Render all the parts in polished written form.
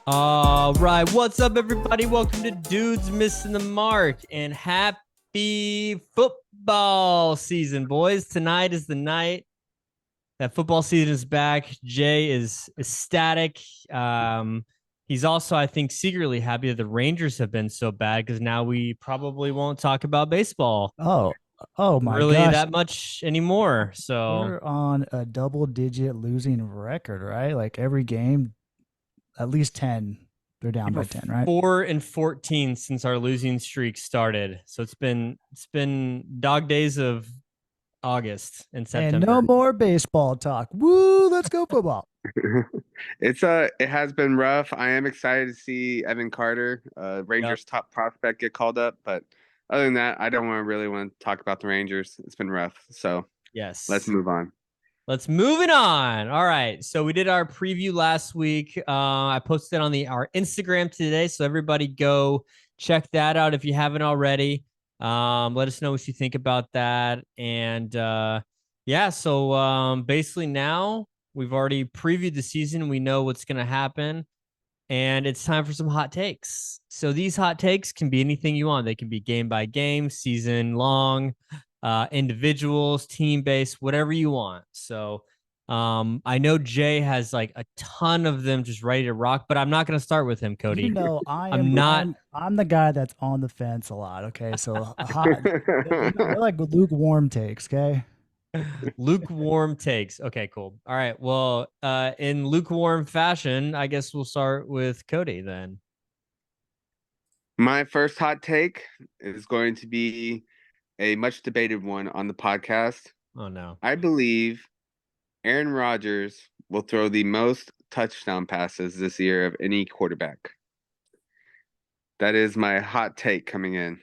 All right, what's up, everybody? Welcome to Dudes Missing the Mark and happy football season, boys. Tonight is the night that football season is back. Jay is ecstatic. He's also, I think, secretly happy that the Rangers have been so bad because now we probably won't talk about baseball Oh, oh my really gosh. that much anymore. So, We're on a double-digit losing record, right? Like every game, at least 10, they're down we're by 10, right? 4-14 since our losing streak started. So it's been dog days of August and And no September. more baseball talk. Woo, let's go football. It has been rough. I am excited to see Evan Carter, Yep. Rangers top prospect, get called up. But other than that, I don't really want to talk about the Rangers. It's been rough. So let's Yes. move on. Let's move it on. All right. So we did our preview last week. I posted on our Instagram today. So everybody go check that out if you haven't already. Let us know what you think about that. And yeah, so basically now we've already previewed the season. We know what's going to happen. And it's time for some hot takes. So these hot takes can be anything you want. They can be game by game, season long, individuals, team based, whatever you want. So I know Jay has like a ton of them just ready to rock, but I'm not going to start with him, You Cody. know, I I'm am not I'm the guy that's on the fence a lot, okay? So hot, they're like lukewarm takes, okay? lukewarm takes. Okay, cool. All right. Well, in lukewarm fashion, I guess we'll start with Cody then. My first hot take is going to be a much debated one on the podcast. Oh no. I believe Aaron Rodgers will throw the most touchdown passes this year of any quarterback. That is my hot take coming in.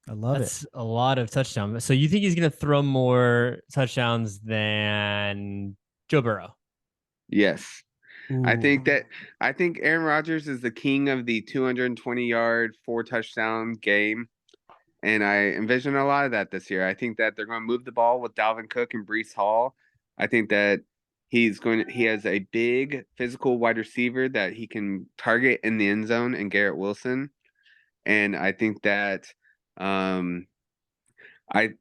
I love it. That's a lot of touchdowns. So you think he's going to throw more touchdowns than Joe Burrow? Yes. I Ooh. think that I think Aaron Rodgers is the king of the 220-yard, four touchdown game, and I envision a lot of that this year. I think that they're going to move the ball with Dalvin Cook and Brees Hall. I think that he has a big physical wide receiver that he can target in the end zone and Garrett Wilson, and I think that um I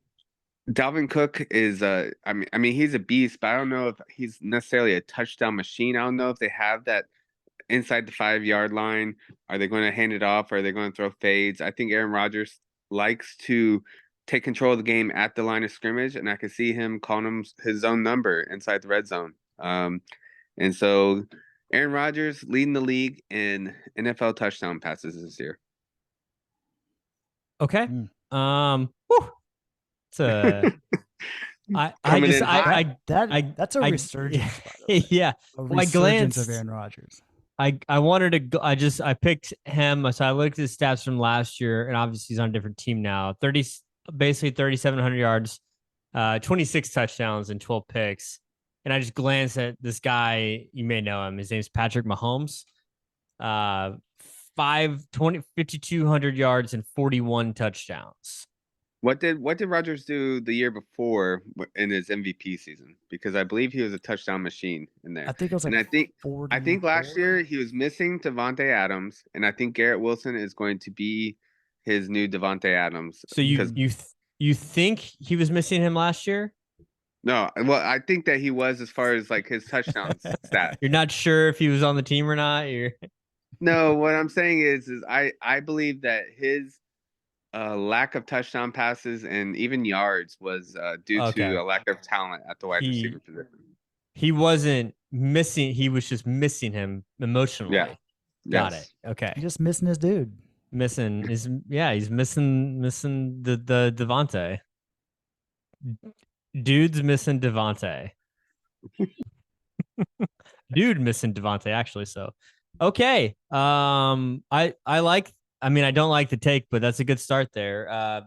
Dalvin Cook is I mean he's a beast, but I don't know if he's necessarily a touchdown machine. I don't know if they have that inside the 5 yard line. Are they going to hand it off? Or are they going to throw fades? I think Aaron Rodgers likes to take control of the game at the line of scrimmage, and I can see him calling him his own number inside the red zone. And so Aaron Rodgers leading the league in NFL touchdown passes this year. Okay. Mm. Whew, it's a I Coming just in hot. That's a I resurgence, by the way. yeah. A Well, I resurgence of glanced. Aaron Rodgers. I wanted to go. I picked him. So I looked at his stats from last year, and obviously he's on a different team now. Basically 3,700 yards, 26 touchdowns, and 12 picks. And I just glanced at this guy. You may know him. His name's Patrick Mahomes. Uh, 5,200 yards and 41 touchdowns. What did Rodgers do the year before in his MVP season? Because I believe he was a touchdown machine in I there. think it was And like I think last 44. year he was missing Devontae Adams, and I think Garrett Wilson is going to be his new Devontae Adams. So Because you think he was missing him last year? no, well, I think that he was as far as like his touchdowns stat. You're not sure if he was on the team or not. You're No, what I'm saying is I believe that his lack of touchdown passes and even yards was due to okay. a lack of talent at the wide He receiver position. he wasn't missing. He was just missing him Yeah. emotionally. Got it. Yes. Okay. Just missing his dude. Missing is yeah. He's missing the Devontae. Dude's missing Devontae. Dude missing Devontae actually. So okay. I like. I mean, I don't like the take, but that's a good start there.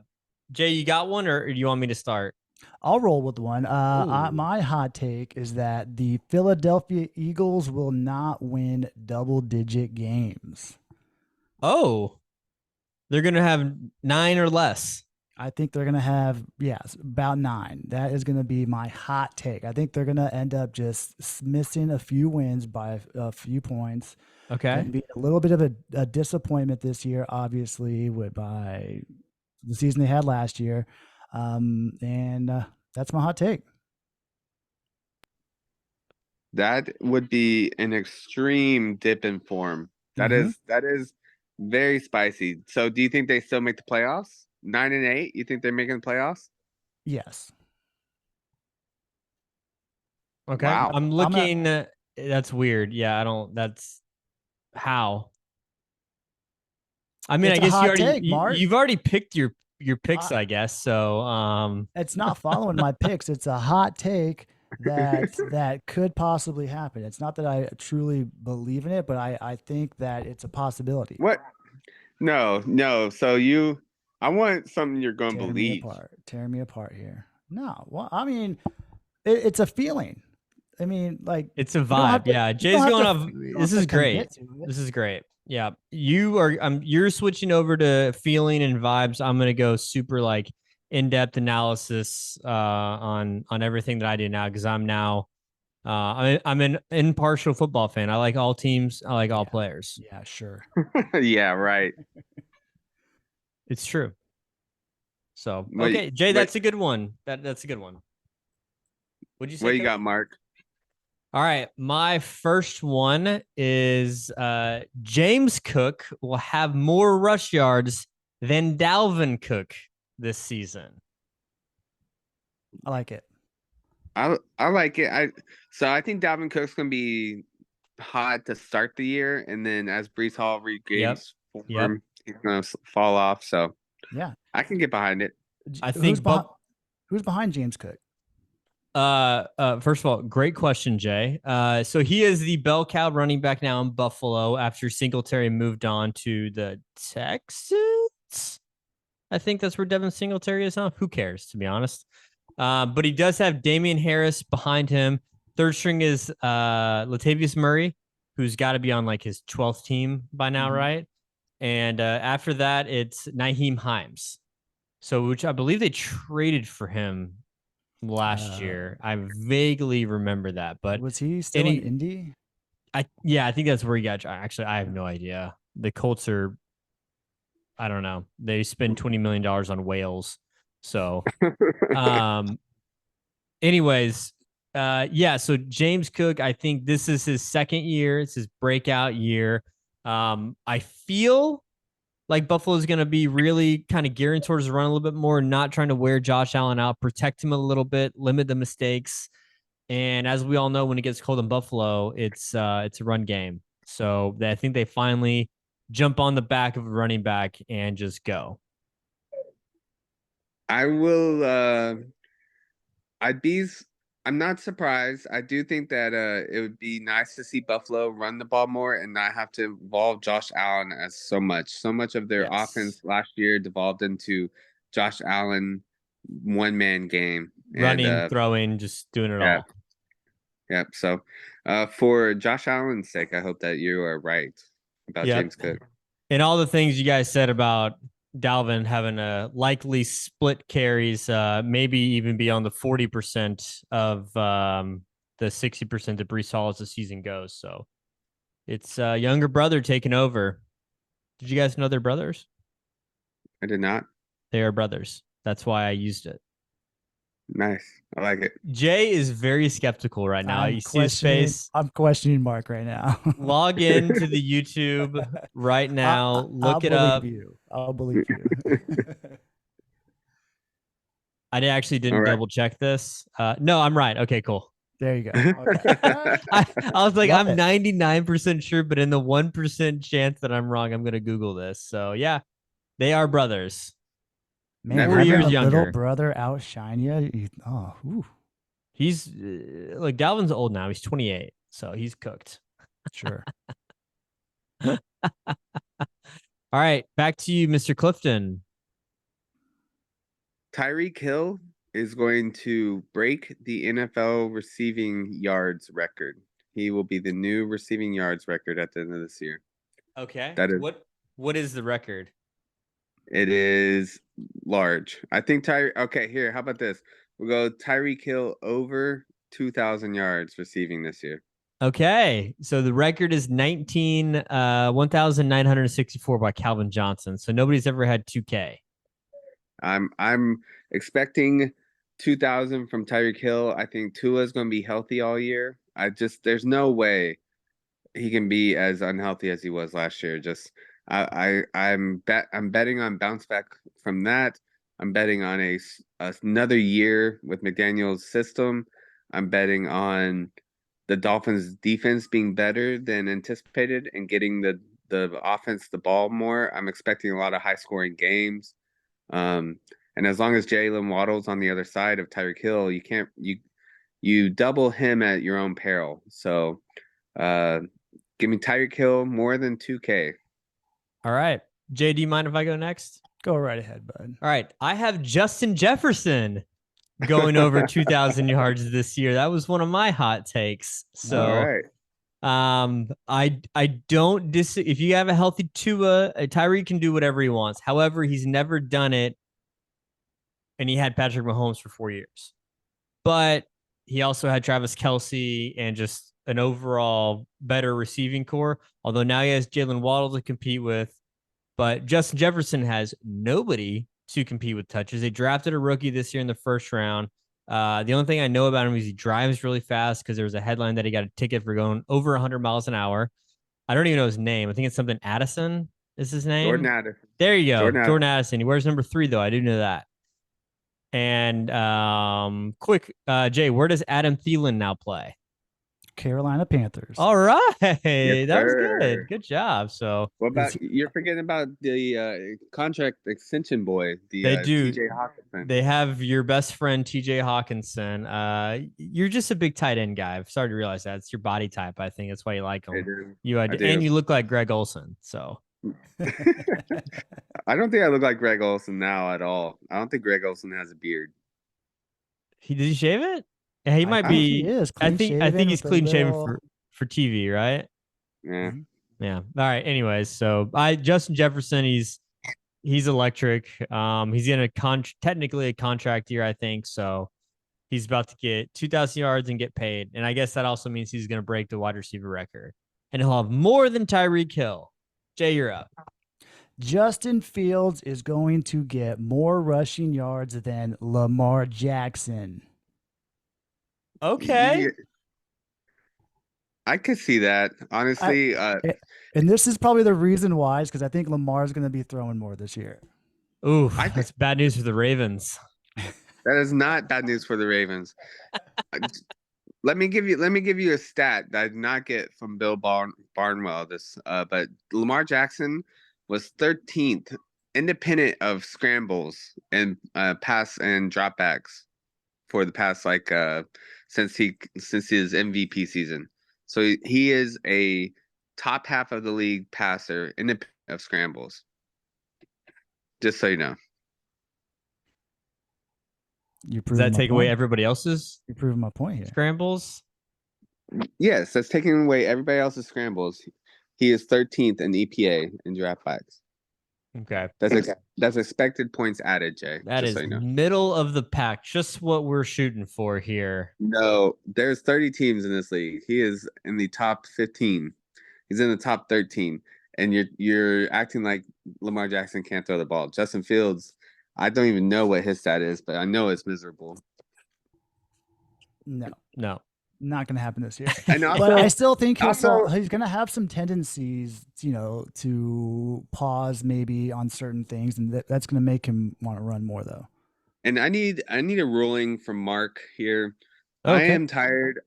Jay, you got one, or do you want me to start? I'll roll with one. Ooh. My hot take is that the Philadelphia Eagles will not win double-digit games. Oh, they're gonna have 9 or less. I think they're going to have, about 9. That is going to be my hot take. I think they're going to end up just missing a few wins by a few points. Going Okay. to be a little bit of a disappointment this year, obviously, by the season they had last year. And that's my hot take. That would be an extreme dip in form. That Mhm. is very spicy. So do you think they still make the playoffs? 9-8? You think they're making the playoffs? Yes. Okay. Wow. I'm I'm not. looking. That's weird. Yeah, I don't. That's how. I mean, I It's a guess hot take, Mark. you've already picked your picks, I, I guess. So, it's not following my picks. It's a hot take that could possibly happen. It's not that I truly believe in it, but I think that it's a possibility. What? No, no. I want something you're going to Tear me believe. apart. Tear me apart here. No, well, I mean, it's a feeling. I mean, like it's a you don't have vibe. to. Yeah, You don't Jay's have going to. off. You don't This have to is great. commit to it. This is great. Yeah, you're switching over to feeling and vibes. I'm gonna go super like in-depth analysis on everything that I do now because I'm now I'm an impartial football fan. I like all teams. I like all Yeah. players. Yeah. Sure. Yeah, right. It's true. So Wait, okay, Jay, wait, that's a good one. That's a good one. What'd you what say, you Coach? got, Mark? All right, my first one is James Cook will have more rush yards than Dalvin Cook this season. I like it. I like it. I think Dalvin Cook's gonna be hot to start the year, and then as Brees Hall Yep. regains Yep. form, he's gonna fall off. So Yeah. I can get behind it. I Who's think behind? but Who's behind James Cook? first of all, great question, Jay. So he is the bell cow running back now in Buffalo after Singletary moved on to the Texans. I think that's where Devin Singletary is now. Who cares, to be honest? But he does have Damian Harris behind him. Third string is Latavius Murray, who's got to be on like his 12th team by now, right? And after that, it's Naheem Himes. So, which I believe they traded for him last year. I vaguely remember that, but Was he still in any, Indy? I think that's where he got. Actually, I have no idea. The Colts are, I don't know. They spend $20 million on whales, so um, anyways, yeah. So James Cook, I think this is his second year. It's his breakout year. I feel like Buffalo is going to be really kind of gearing towards the run a little bit more, not trying to wear Josh Allen out, protect him a little bit, limit the mistakes. And as we all know, when it gets cold in Buffalo, it's a run game. So I think they finally jump on the back of a running back and just go. I will. I'd be. I'm not surprised. I do think that it would be nice to see Buffalo run the ball more and not have to involve Josh Allen as so much. So much of their Yes. offense last year devolved into Josh Allen one man game. And Running, throwing, just doing it yeah, all. yeah. So for Josh Allen's sake, I hope that you are right about Yep. James Cook. And all the things you guys said about Dalvin having a likely split carries, maybe even be on the 40% of the 60% that Brees Hall as the season goes. So it's younger brother taking over. Did you guys know they're brothers? I did not. They are brothers. That's why I used it. Nice. I like it. Jay is very skeptical right now. You see his face. I'm questioning Mark right now. Log in to the YouTube right now. I'll Look it believe up. you. I'll believe you. I actually All didn't right. double check this. No, I'm right. Okay, cool. There you go. Okay. I was like, Love I'm it. 99% sure, but in the 1% chance that I'm wrong, I'm going to Google this. So, yeah, they are brothers. Man, Never 4 having knew. years a little younger. brother outshine you. Ooh, He's like Dalvin's old now. He's 28. So he's cooked. sure. All right. Back to you, Mr. Clifton. Tyreek Hill is going to break the NFL receiving yards record. He will be the new receiving yards record at the end of this year. Okay. That is What is the record? it is large. I think Okay, here. How about this? We'll go Tyreek Hill over 2,000 yards receiving this year. Okay, so the record is 1,964 by Calvin Johnson. So nobody's ever had 2K. I'm expecting 2,000 from Tyreek Hill. I think Tua's going to be healthy all year. There's no way he can be as unhealthy as he was last year. I'm betting on bounce back from that. I'm betting on another year with McDaniel's system. I'm betting on the Dolphins defense being better than anticipated and getting the offense the ball more. I'm expecting a lot of high scoring games. And as long as Jalen Waddle's on the other side of Tyreek Hill, you double him at your own peril. So give me Tyreek Hill more than 2K. All right. Jay, do you mind if I go next? Go right ahead, bud. All right. I have Justin Jefferson going over 2,000 yards this year. That was one of my hot takes. So, all right. I don't if you have a healthy Tua, Tyreek can do whatever he wants. However, he's never done it, and he had Patrick Mahomes for 4 years. But he also had Travis Kelce and just an overall better receiving core. Although now he has Jalen Waddle to compete with, but Justin Jefferson has nobody to compete with touches. They drafted a rookie this year in the first round. The only thing I know about him is he drives really fast because there was a headline that he got a ticket for going over 100 miles an hour. I don't even know his name. I think it's something Addison is his name. Jordan Addison. There you go. Jordan Addison. He wears number 3, though. I do know that. And quick, Jay, where does Adam Thielen now play? Carolina Panthers. All right. Yes, that was sir. good. Good job. So what about you're forgetting about the contract extension boy, they do. TJ Hawkinson. They have your best friend TJ Hawkinson. You're just a big tight end guy. I'm sorry to realize that. It's your body type. I think that's why you like him. I do. And you look like Greg Olsen. So I don't think I look like Greg Olsen now at all. I don't think Greg Olsen has a beard. Did he shave it? Yeah, he might be. He is I think he's clean shaven for TV, right? Yeah. Yeah. All right. Anyways, so Justin Jefferson, he's electric. He's in technically a contract year, I think. So he's about to get 2,000 yards and get paid. And I guess that also means he's going to break the wide receiver record. And he'll have more than Tyreek Hill. Jay, you're up. Justin Fields is going to get more rushing yards than Lamar Jackson. Okay. Yeah. I could see that, honestly. And this is probably the reason why, is because I think Lamar is going to be throwing more this year. Ooh, that's bad news for the Ravens. That is not bad news for the Ravens. Let me give you a stat that I did not get from Bill Barnwell. But Lamar Jackson was 13th, independent of scrambles and pass and dropbacks for the past since his MVP season. So he is a top half of the league passer, independent of scrambles. Just so you know. Does that take away everybody else's? You're proving my point here. Scrambles? Yes, that's taking away everybody else's scrambles. He is 13th in EPA in dropbacks. Okay. That's expected points added, Jay. That is middle of the pack. Just what we're shooting for here. No, there's 30 teams in this league. He is in the top 15. He's in the top 13. And you're acting like Lamar Jackson can't throw the ball. Justin Fields, I don't even know what his stat is, but I know it's miserable. No. Not going to happen this year. And also, but I still think he's going to have some tendencies, to pause maybe on certain things, and that's going to make him want to run more, though. And I need a ruling from Mark here. Okay.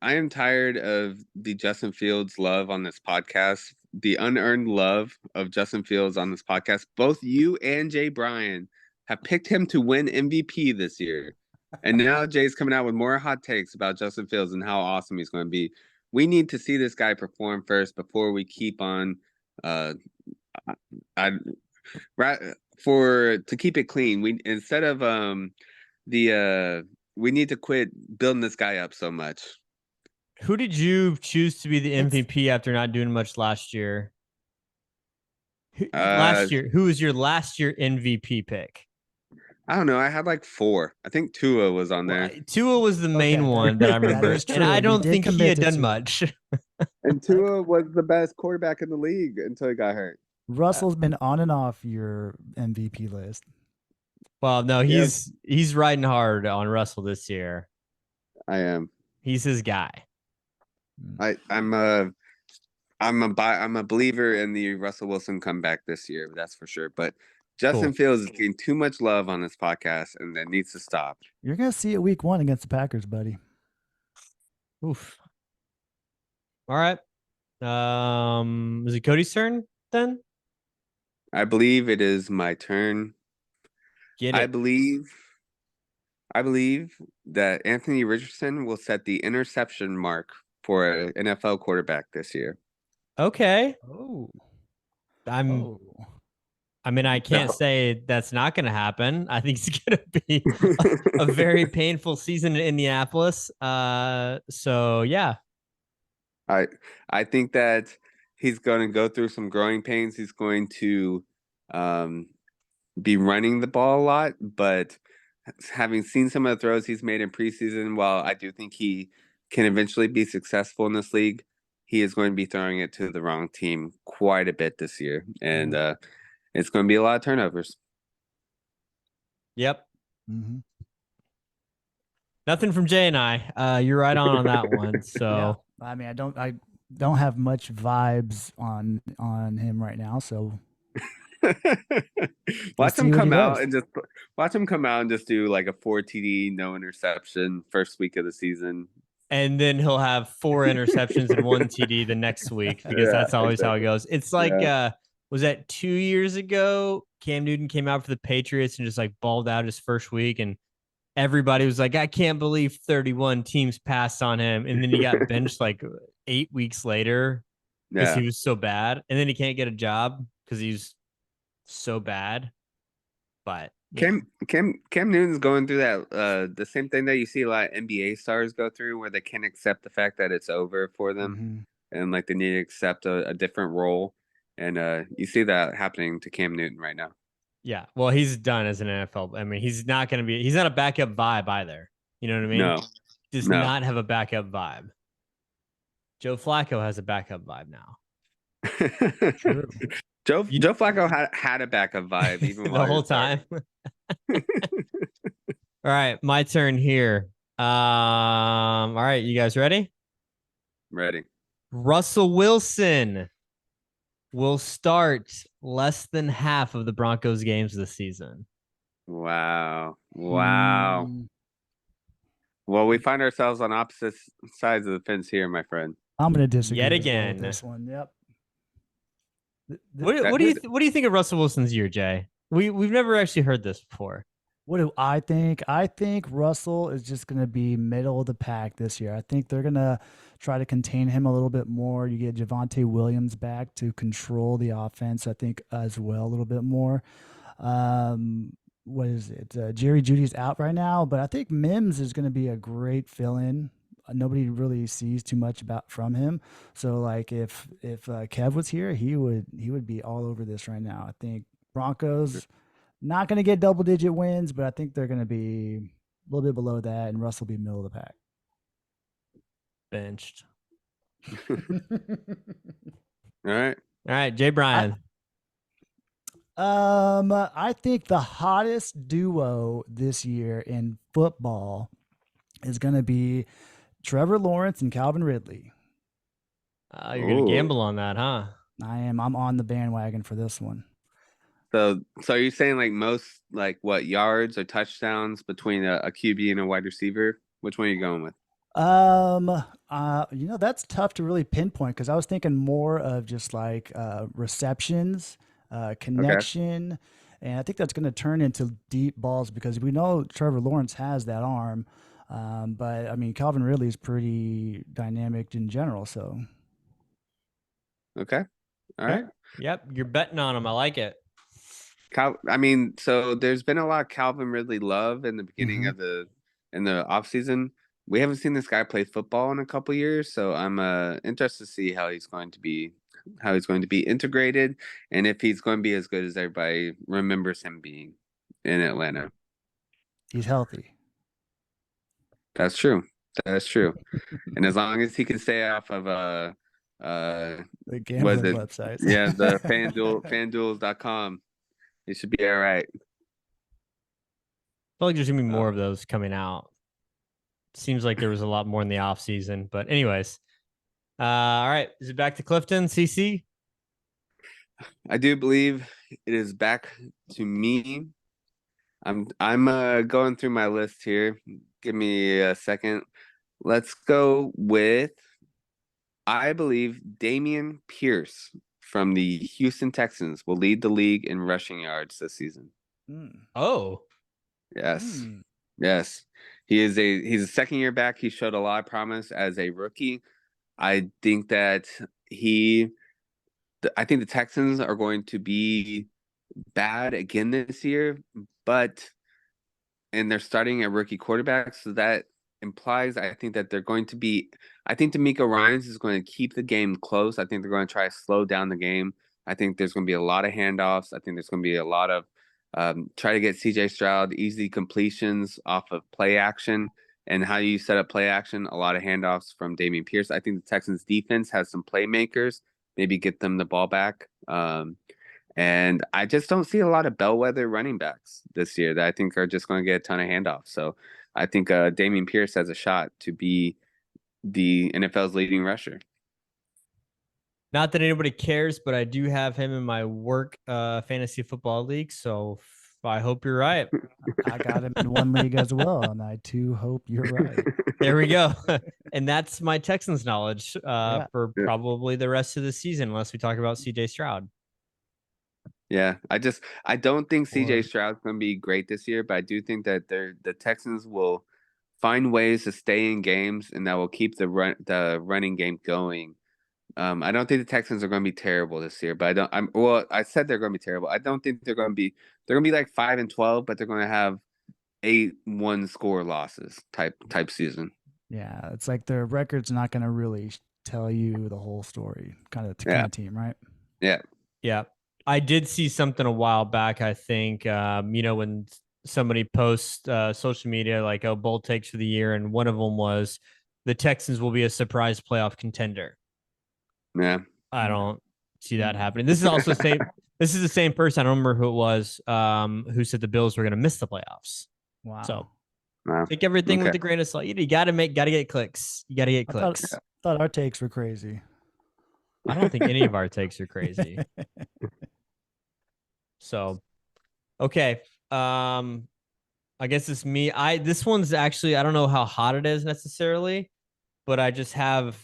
I am tired of the Justin Fields love on this podcast, the unearned love of Justin Fields on this podcast. Both you and Jay Bryan have picked him to win MVP this year. And now Jay's coming out with more hot takes about Justin Fields and how awesome he's going to be. We need to see this guy perform first before we keep on to keep it clean. We need to quit building this guy up so much. Who did you choose to be the MVP after not doing much last year? Who was your last year MVP pick? I don't know. I had like 4. I think Tua was on Well, there. Tua was the main Okay, one that I that remember, is and true. I You don't did think he commit had to done Tua. much. And Tua was the best quarterback in the league until he got hurt. Russell's been on and off your MVP list. Well, no, Yeah, he's riding hard on Russell this year. I am. He's his guy. I'm a believer in the Russell Wilson comeback this year. That's for sure. But Justin Cool. Fields is getting too much love on this podcast, and that needs to stop. You're gonna see it week 1 against the Packers, buddy. Oof. All right. Is it Cody's turn then? I believe it is my turn. Get I it. believe that Anthony Richardson will set the interception mark for an NFL quarterback this year. Okay. Oh. I'm Oh. I mean, I can't say that's not going to happen. I think it's going to be a very painful season in Indianapolis. So yeah. I think that he's going to go through some growing pains. He's going to be running the ball a lot, but having seen some of the throws he's made in preseason, while I do think he can eventually be successful in this league, he is going to be throwing it to the wrong team quite a bit this year, and it's going to be a lot of turnovers. Yep. Mm-hmm. Nothing from Jay and I. You're right on that one. So yeah. I mean, I don't have much vibes on him right now, so watch see him what he come out does. and just watch him come out and just do like a 4 TD, no interception first week of the season. and then he'll have 4 interceptions and 1 TD the next week because Yeah, that's always how it exactly. goes. It's like was that 2 years ago? Cam Newton came out for the Patriots and just like balled out his first week, and everybody was like, I can't believe 31 teams passed on him. And then he got benched like 8 weeks later because he Yeah. was so bad. And then he can't get a job because he's so bad. But yeah. Cam Newton's going through that the same thing that you see a lot of NBA stars go through, where they can't accept the fact that it's over for them, and like they need to accept a different role. And you see that happening to Cam Newton right now. Yeah. Well, he's done as an NFL. I mean, he's not a backup vibe either. You know what I mean? No. Does No. not have a backup vibe. Joe Flacco has a backup vibe now. True. Joe Flacco had a backup vibe even the while whole time. All right, my turn here. All right, you guys ready? Ready. Russell Wilson will start less than half of the Broncos games this season. Wow. Mm. Well, we find ourselves on opposite sides of the fence here, my friend. I'm going to disagree yet as well again with this one. Yep. What do you think of Russell Wilson's year, Jay? We've never actually heard this before. What do I think? I think Russell is just going to be middle of the pack this year. I think they're going to try to contain him a little bit more. You get Javonte Williams back to control the offense, I think, as well, a little bit more. What is it? Jerry Judy's out right now, but I think Mims is going to be a great fill-in. Nobody really sees too much from him. So, like, if Kev was here, he would be all over this right now. I think Broncos not going to get double-digit wins, but I think they're going to be a little bit below that, and Russ will be middle of the pack. Benched. All right, Jay Bryan. I think the hottest duo this year in football is going to be Trevor Lawrence and Calvin Ridley. You're going to gamble on that, huh? I am. I'm on the bandwagon for this one. So are you saying like most like what yards or touchdowns between a QB and a wide receiver? Which one are you going with? That's tough to really pinpoint because I was thinking more of just like receptions, connection, and I think that's going to turn into deep balls because we know Trevor Lawrence has that arm, but I mean Calvin Ridley is pretty dynamic in general. So, okay, all right. Yep, you're betting on him. I like it. I mean, so there's been a lot of Calvin Ridley love in the beginning of in the off season. We haven't seen this guy play football in a couple years, so I'm interested to see how he's going to be integrated and if he's going to be as good as everybody remembers him being in Atlanta. He's healthy. That's true. That's true. And as long as he can stay off of The was gambling it websites. yeah, the fanduels.com, he should be all right. I feel like there's gonna be more of those coming out. Seems like there was a lot more in the off season, but anyways. All right, is it back to Clifton, CC? I do believe it is back to me. I'm going through my list here. Give me a second. Let's go with I believe Damian Pierce from the Houston Texans will lead the league in rushing yards this season. Mm. Oh, Yes. Yes. He's a second year back. He showed a lot of promise as a rookie. I think that I think the Texans are going to be bad again this year, but and they're starting a rookie quarterback, so that implies I think that they're going to be. I think D'Amico Ryans is going to keep the game close. I think they're going to try to slow down the game. I think there's going to be a lot of handoffs. I think there's going to be a lot of try to get C.J. Stroud easy completions off of play action and how you set up play action. A lot of handoffs from Dameon Pierce. I think the Texans defense has some playmakers. Maybe get them the ball back. And I just don't see a lot of bellwether running backs this year that I think are just going to get a ton of handoffs. So I think Dameon Pierce has a shot to be the NFL's leading rusher. not that anybody cares, but I do have him in my work fantasy football league, so I hope you're right. I got him in one league as well, and I too hope you're right. There we go. And that's my Texans knowledge Yeah. for probably the rest of the season, unless we talk about CJ Stroud. Yeah, I don't think CJ Or Stroud's going to be great this year, but I do think that the Texans will find ways to stay in games and that will keep the running game going. I don't think the Texans are going to be terrible this year, but I said they're going to be terrible. I don't think they're going to be like 5-12, but they're going to have 8 one-score losses type season. yeah, it's like their record's not going to really tell you the whole story. Kind of Yeah. team, right? Yeah. Yeah. I did see something a while back, I think, when somebody posts social media like, oh, bold takes for the year, and one of them was the Texans will be a surprise playoff contender. Yeah. I don't see that happening. This is also this is the same person. I don't remember who it was who said the Bills were going to miss the playoffs. Wow. So Wow. take everything Okay. with a grain of salt. You got to get clicks. You got to get clicks. Thought our takes were crazy. I don't think any of our takes are crazy. So, okay. I guess it's me. This one's actually, I don't know how hot it is necessarily, but I just have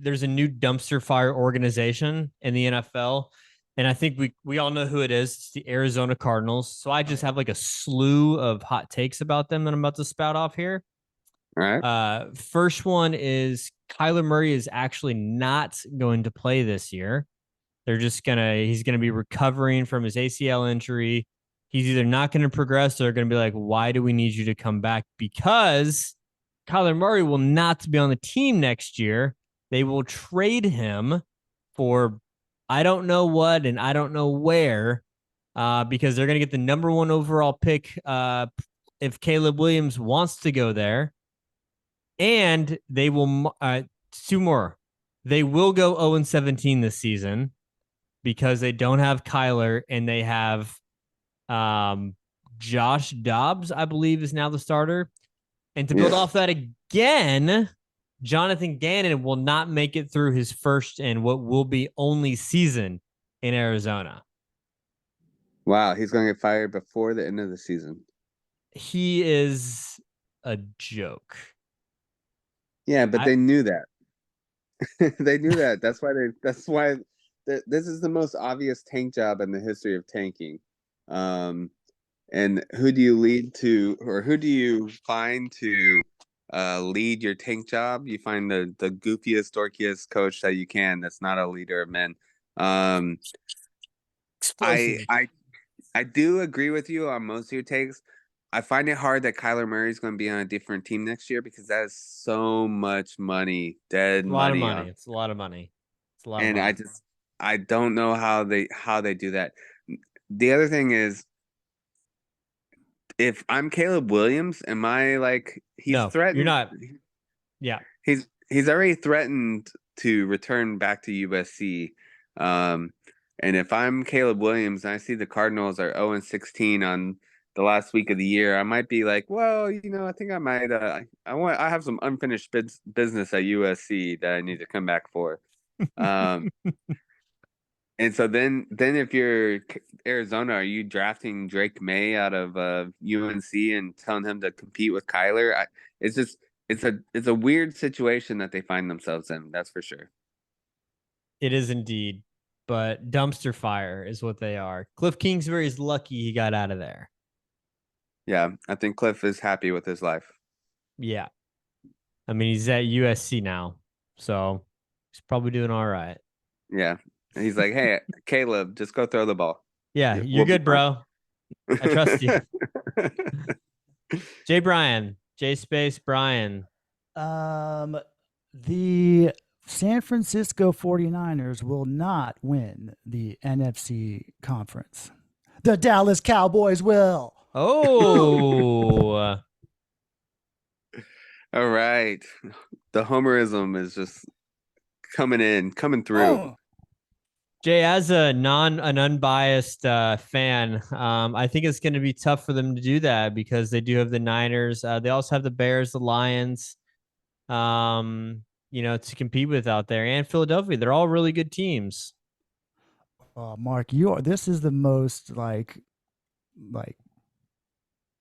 there's a new dumpster fire organization in the NFL. And I think we all know who it is. It's the Arizona Cardinals. So I just have like a slew of hot takes about them that I'm about to spout off here. All right. First one is Kyler Murray is actually not going to play this year. He's gonna be recovering from his ACL injury. He's either not going to progress or they're going to be like, why do we need you to come back? Because Kyler Murray will not be on the team next year. They will trade him for I don't know what and I don't know where because they're going to get the number 1 overall pick if Caleb Williams wants to go there. And they will 2 more. They will go 0-17 this season because they don't have Kyler and they have Josh Dobbs, I believe, is now the starter. And to build off that again, Jonathan Gannon will not make it through his first and what will be only season in Arizona. Wow, he's going to get fired before the end of the season. He is a joke. Yeah, but they knew that. They knew that. That's why this is the most obvious tank job in the history of tanking. And who do you lead to, or who do you find to lead your tank job? You find the goofiest, dorkiest coach that you can. That's not a leader of men. I do agree with you on most of your takes. I find it hard that Kyler Murray is going to be on a different team next year because that is so much money, dead money. It's a lot of money. It's a lot and of money. I don't know how they do that. The other thing is, if I'm Caleb Williams, am I like he's No, you're threatened? not. Yeah. He's already threatened to return back to USC. Um, and if I'm Caleb Williams and I see the Cardinals are 0-16 on the last week of the year, I might be like, well, I think I might. I have some unfinished business at USC that I need to come back for. Um, and so then if you're Arizona, are you drafting Drake May out of UNC and telling him to compete with Kyler? It's just it's a weird situation that they find themselves in. That's for sure. It is indeed, but dumpster fire is what they are. Cliff Kingsbury is lucky he got out of there. Yeah, I think Cliff is happy with his life. Yeah. I mean, he's at USC now, so he's probably doing all right. Yeah, and he's like, hey, Caleb, just go throw the ball. Yeah, you're We'll be good, fine. bro. I trust you. Jay Bryan, J Space Bryan. The San Francisco 49ers will not win the NFC conference. The Dallas Cowboys will. Oh, All right, the homerism is just coming through. Oh. Jay, as an unbiased fan, I think it's going to be tough for them to do that because they do have the Niners. They also have the Bears, the Lions, to compete with out there, and Philadelphia. They're all really good teams. Mark, this is the most like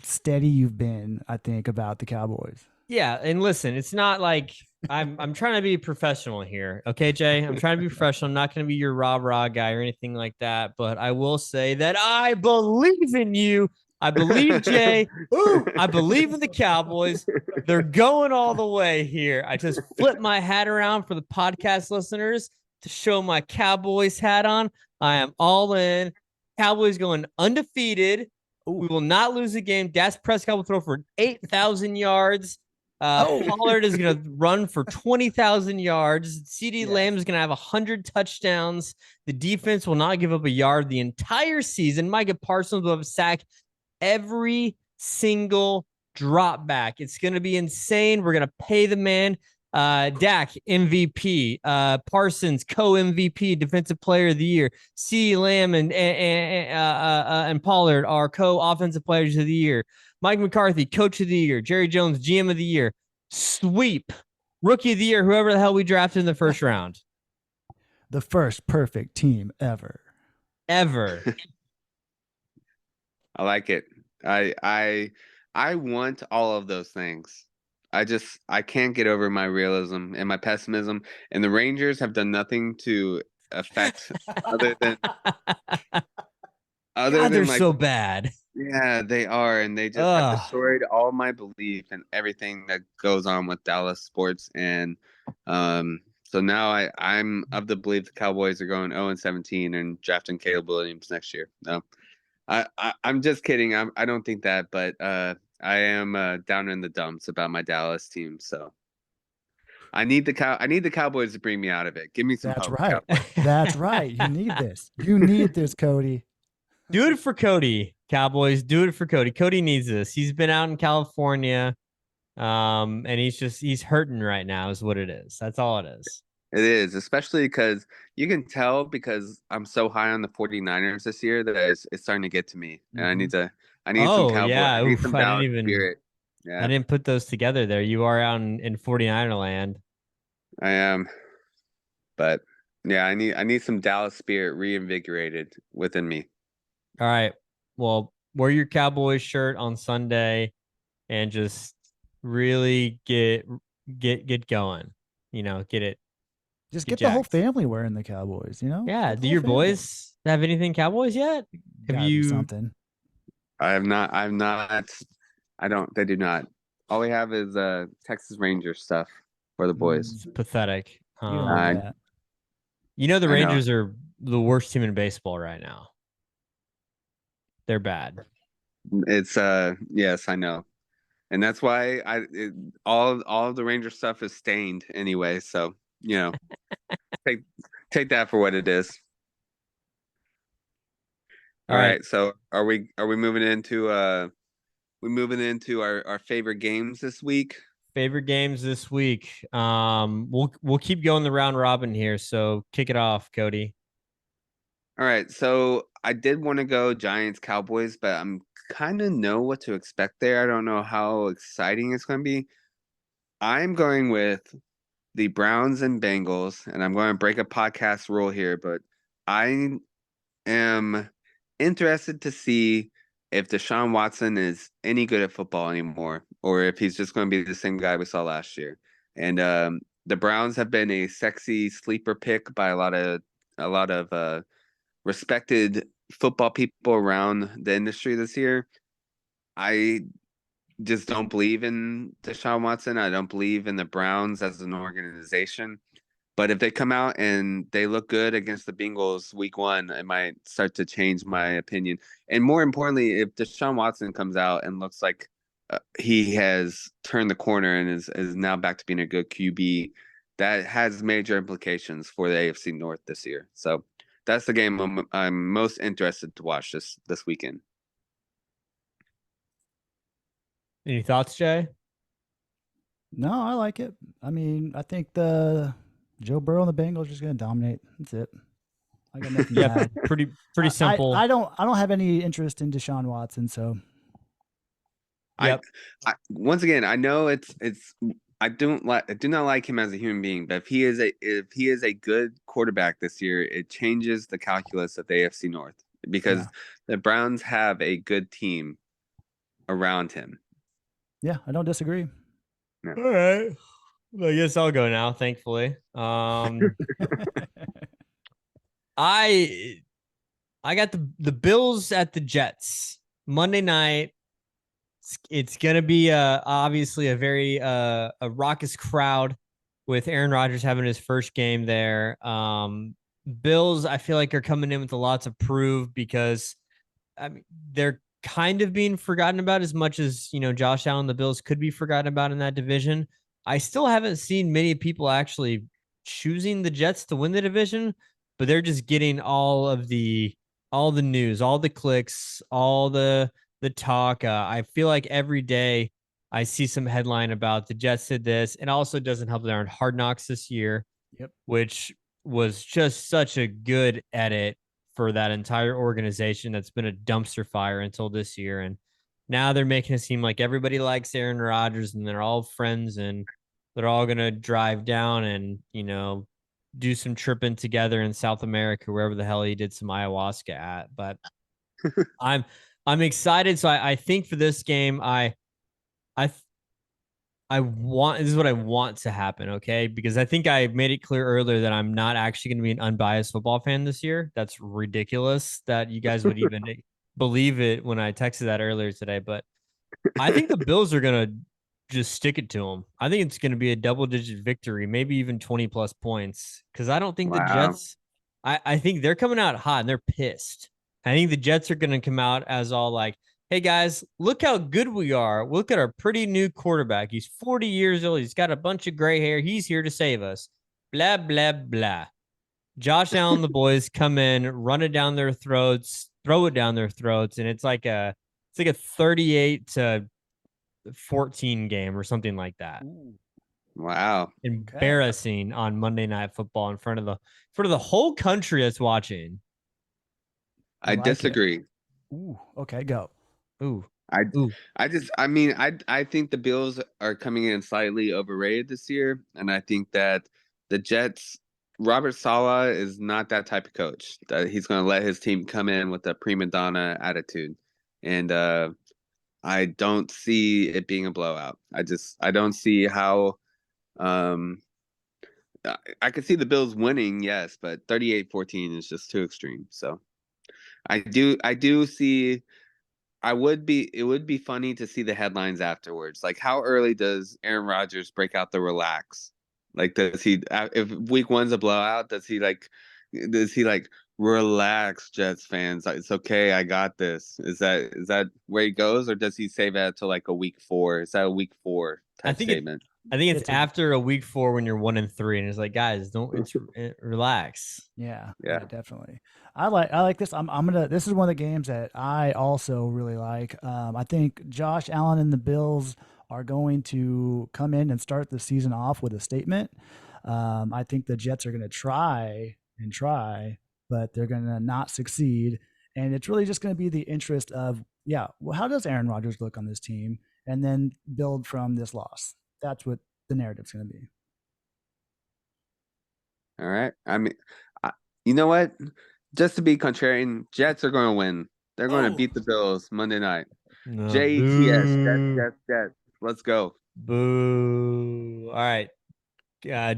steady you've been, I think, about the Cowboys. Yeah, and listen, it's not like I'm trying to be professional here, okay, Jay? I'm trying to be professional. I'm not going to be your rah guy or anything like that, but I will say that I believe in you. I believe Jay. Ooh, I believe in the Cowboys. They're going all the way here. I just flipped my hat around for the podcast listeners to show my Cowboys hat on. I am all in. Cowboys going undefeated. Ooh. We will not lose a game. Dak Prescott will throw for 8,000 yards. Pollard is going to run for 20,000 yards. CD Lamb is going to have 100 touchdowns. The defense will not give up a yard the entire season. Micah Parsons will have a sack every single drop back. It's going to be insane. We're going to pay the man. Dak, MVP. Parsons, co-MVP, Defensive Player of the Year. CD Lamb and Pollard are co-offensive players of the year. Mike McCarthy, Coach of the Year. Jerry Jones, GM of the Year. Sweep. Rookie of the Year, whoever the hell we drafted in the first round. The first perfect team ever. Ever. I like it. I want all of those things. I can't get over my realism and my pessimism. And the Rangers have done nothing to affect other than they're like, so bad. Yeah, they are, and they just have destroyed all my belief and everything that goes on with Dallas sports. And so now I'm of the belief the Cowboys are going 0-17 and drafting Caleb Williams next year. No, I'm just kidding. I don't think that, but I am down in the dumps about my Dallas team. So I need the Cowboys to bring me out of it. Give me some That's hope. right. That's right. You need this. You need this, Cody. Do it for Cody, Cowboys. Do it for Cody. Cody needs this. He's been out in California, and he's hurting right now, is what it is. That's all it is. It is, especially because you can tell because I'm so high on the 49ers this year that it's starting to get to me. And I need some Cowboy. Yeah. I need some Dallas spirit. I didn't put those together there. You are out in 49er land. I am. But yeah, I need some Dallas spirit reinvigorated within me. All right. Well, wear your Cowboys shirt on Sunday and just really get going. Get it. Just get the whole family wearing the Cowboys, Yeah. Do your boys have anything Cowboys yet? Have you something? I have not. I'm not. I don't. They do not. All we have is Texas Rangers stuff for the boys. It's pathetic. You don't love that. The Rangers are the worst team in baseball right now. They're bad. It's yes, I know. And that's why all of the Ranger stuff is stained anyway, so take that for what it is. All right. So are we moving into we moving into our favorite games this week. Favorite games this week. We'll keep going the round robin here. So kick it off, Cody. All right, so I did want to go Giants Cowboys, but I'm kind of know what to expect there. I don't know how exciting it's going to be. I'm going with the Browns and Bengals, and I'm going to break a podcast rule here, but I am interested to see if Deshaun Watson is any good at football anymore, or if he's just going to be the same guy we saw last year. And the Browns have been a sexy sleeper pick by a lot of respected football people around the industry this year. I just don't believe in Deshaun Watson. I don't believe in the Browns as an organization. But if they come out and they look good against the Bengals week one, it might start to change my opinion. And more importantly, if Deshaun Watson comes out and looks like he has turned the corner and is now back to being a good QB, that has major implications for the AFC North this year. So that's the game I'm most interested to watch this weekend. Any thoughts, Jay? No, I like it. I mean, I think the Joe Burrow and the Bengals are just going to dominate. That's it. I got nothing to Yeah, add. pretty simple. I don't have any interest in Deshaun Watson, so Yep. I once again, I know it's I do not like him as a human being, but if he is a good quarterback this year, it changes the calculus of the AFC North because yeah. the Browns have a good team around him. Yeah, I don't disagree. All right. Well, I guess I'll go now, thankfully. I got the Bills at the Jets Monday night. It's gonna be obviously a very a raucous crowd with Aaron Rodgers having his first game there. Bills, I feel like, are coming in with a lot to prove because I mean they're kind of being forgotten about as much as Josh Allen, the Bills could be forgotten about in that division. I still haven't seen many people actually choosing the Jets to win the division, but they're just getting all the news, all the clicks, all the talk. I feel like every day I see some headline about the Jets did this. It also doesn't help they're on Hard Knocks this year, Yep. which was just such a good edit for that entire organization that's been a dumpster fire until this year. And now they're making it seem like everybody likes Aaron Rodgers and they're all friends and they're all going to drive down and, do some tripping together in South America, wherever the hell he did some ayahuasca at. But I'm excited. So I think for this game, I want, this is what I want to happen, okay? Because I think I made it clear earlier that I'm not actually going to be an unbiased football fan this year. That's ridiculous that you guys would even believe it when I texted that earlier today. But I think the Bills are going to just stick it to them. I think it's going to be a double-digit victory, maybe even 20-plus points. Because I don't think the Wow. Jets. I think they're coming out hot and they're pissed. I think the Jets are going to come out as all like, hey guys, look how good we are. Look at our pretty new quarterback. He's 40 years old. He's got a bunch of gray hair. He's here to save us. Blah, blah, blah. Josh Allen, the boys come in, run it down their throats, throw it down their throats, and it's like a 38-14 game or something like that. Ooh. Wow. Embarrassing on Monday Night Football in front of the whole country that's watching. I like disagree. It. Ooh, okay, go. Ooh. I think the Bills are coming in slightly overrated this year, and I think that the Jets, Robert Saleh is not that type of coach. That he's going to let his team come in with a prima donna attitude, and I don't see it being a blowout. I don't see how. I could see the Bills winning, yes, but 38-14 is just too extreme. So I do see. It would be funny to see the headlines afterwards. Like, how early does Aaron Rodgers break out the relax? Like, does he, if week one's a blowout, does he like relax, Jets fans? It's okay, I got this. Is that where he goes, or does he save that to like a week four? Is that a week four I type think it statement? I think it's It's a after a week 4 when you're 1-3, and it's like, guys, don't relax. Yeah, Yeah. yeah, definitely. I like this. I'm gonna. This is one of the games that I also really like. I think Josh Allen and the Bills are going to come in and start the season off with a statement. I think the Jets are going to try and try, but they're going to not succeed. And it's really just going to be the interest of, yeah, well, how does Aaron Rodgers look on this team, and then build from this loss. That's what the narrative's going to be. All right. I mean, I, you know what? Just to be contrarian, Jets are going to win. They're going to Oh, beat the Bills Monday night. No, Jets, Jets, boo, Jets, Jets. Let's go. boo. All right,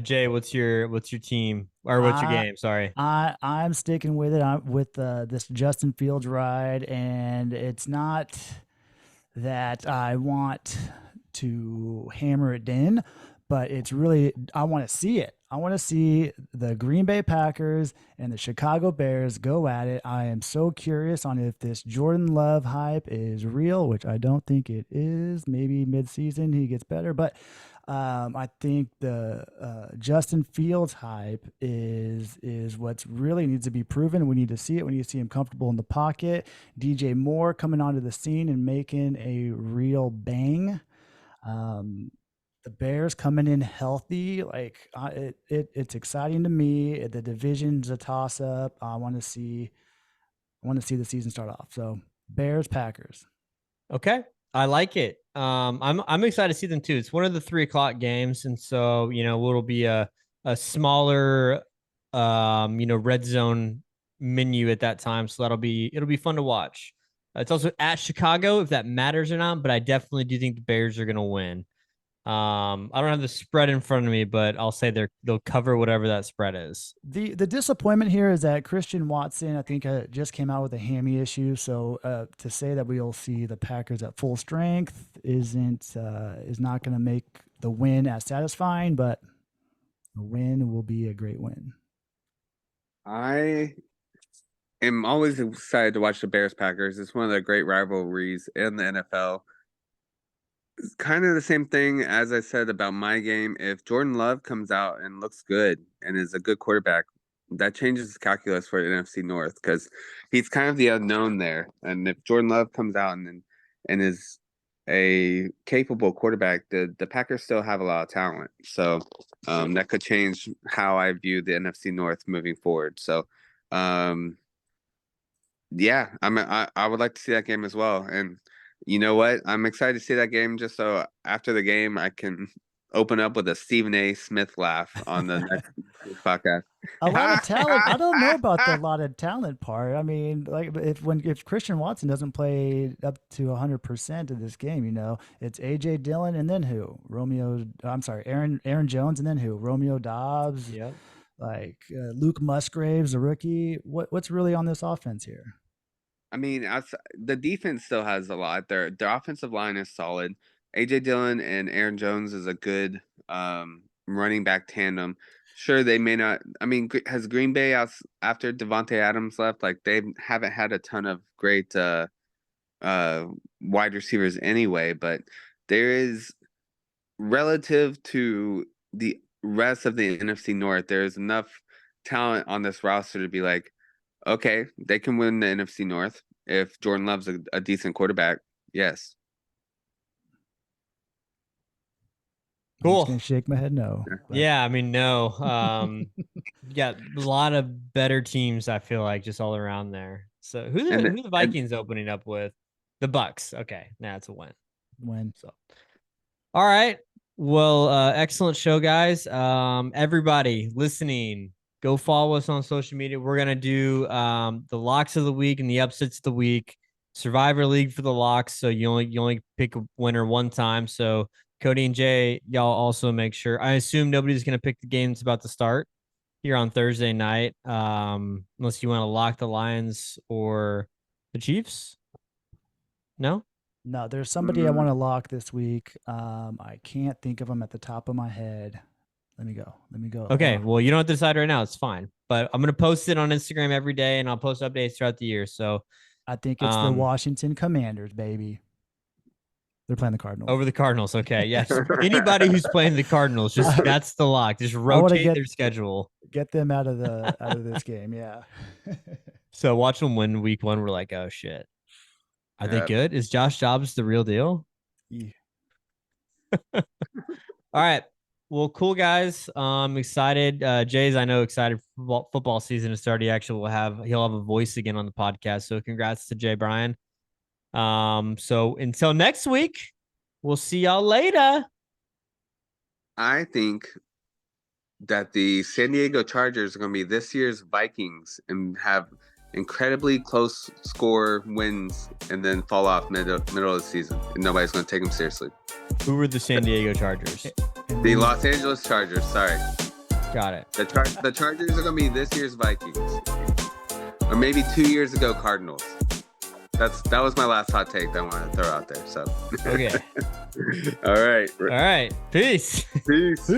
Jay, what's your team or what's your I game? Sorry. I'm sticking with it. I'm with this Justin Fields ride, and it's not that I want to hammer it in, but it's really I want to see it. I want to see the Green Bay Packers and the Chicago Bears go at it. I am so curious on if this Jordan Love hype is real, which I don't think it is. Maybe midseason he gets better, but I think the Justin Fields hype is what's really needs to be proven. We need to see it. We need to see him comfortable in the pocket. DJ Moore coming onto the scene and making a real bang. Um, the Bears coming in healthy, like it's exciting to me. The division's a toss up. I want to see the season start off. So Bears Packers. Okay, I like it. I'm excited to see them too. It's one of the 3 o'clock games, and so it'll be a smaller, red zone menu at that time. So it'll be fun to watch. It's also at Chicago, if that matters or not. But I definitely do think the Bears are going to win. I don't have the spread in front of me, but I'll say they'll cover whatever that spread is. The disappointment here is that Christian Watson, I think, just came out with a hammy issue. So to say that we'll see the Packers at full strength is not going to make the win as satisfying, but a win will be a great win. I am always excited to watch the Bears Packers. It's one of the great rivalries in the NFL. It's kind of the same thing as I said about my game. If Jordan Love comes out and looks good and is a good quarterback, that changes the calculus for the NFC North because he's kind of the unknown there. And if Jordan Love comes out and is a capable quarterback, the Packers still have a lot of talent. So that could change how I view the NFC North moving forward. So um, yeah, I would like to see that game as well. And you know what? I'm excited to see that game just so after the game I can open up with a Stephen A. Smith laugh on the next podcast. A lot of talent. I don't know about the lot of talent part. I mean, like if Christian Watson doesn't play up to 100% of this game, it's AJ Dillon and then who? I'm sorry, Aaron Jones and then who? Romeo Dobbs, Yep. like Luke Musgraves, a rookie. What's really on this offense here? I mean, the defense still has a lot. Their offensive line is solid. AJ Dillon and Aaron Jones is a good running back tandem. Sure, they may not. I mean, has Green Bay after Devontae Adams left? Like they haven't had a ton of great uh wide receivers anyway. But there is relative to the rest of the NFC North, there is enough talent on this roster to be like, okay, they can win the NFC North if Jordan Love's a decent quarterback. Yes. I'm just gonna Cool. shake my head no. But Yeah, I mean, no. You got a lot of better teams, I feel like, just all around there. So who the And Vikings opening up with? The Bucks. Okay, now it's a win. when So all right. Well, excellent show, guys. Everybody listening, go follow us on social media. We're gonna do the locks of the week and the upsets of the week. Survivor League for the locks, so you only pick a winner one time. So Cody and Jay, y'all also make sure. I assume nobody's gonna pick the game that's about to start here on Thursday night, unless you want to lock the Lions or the Chiefs. No. no, there's somebody I mm, want to lock this week. I can't think of them at the top of my head. Let me go. Let me go. Okay, well, you don't have to decide right now. It's fine. But I'm gonna post it on Instagram every day and I'll post updates throughout the year. So I think it's the um Washington Commanders, baby. They're playing the Cardinals. Over the Cardinals. Okay. Yes. Anybody who's playing the Cardinals, just that's the lock. Just rotate their schedule. Get them out of this game. Yeah. So watch them win week 1. We're like, oh shit. Are they good? Is Josh Dobbs the real deal? Yeah. All right. Well, cool guys. I'm excited. Jay's, I know, excited for football season to start. He'll have a voice again on the podcast. So congrats to Jay Bryan. So until next week, we'll see y'all later. I think that the San Diego Chargers are going to be this year's Vikings and have incredibly close score wins and then fall off middle of the season. And nobody's going to take them seriously. Who were the San Diego Chargers? The Los Angeles Chargers. Sorry. Got it. The Chargers are going to be this year's Vikings. Or maybe 2 years ago, Cardinals. That was my last hot take that I wanted to throw out there. So okay. All right. Peace. Peace.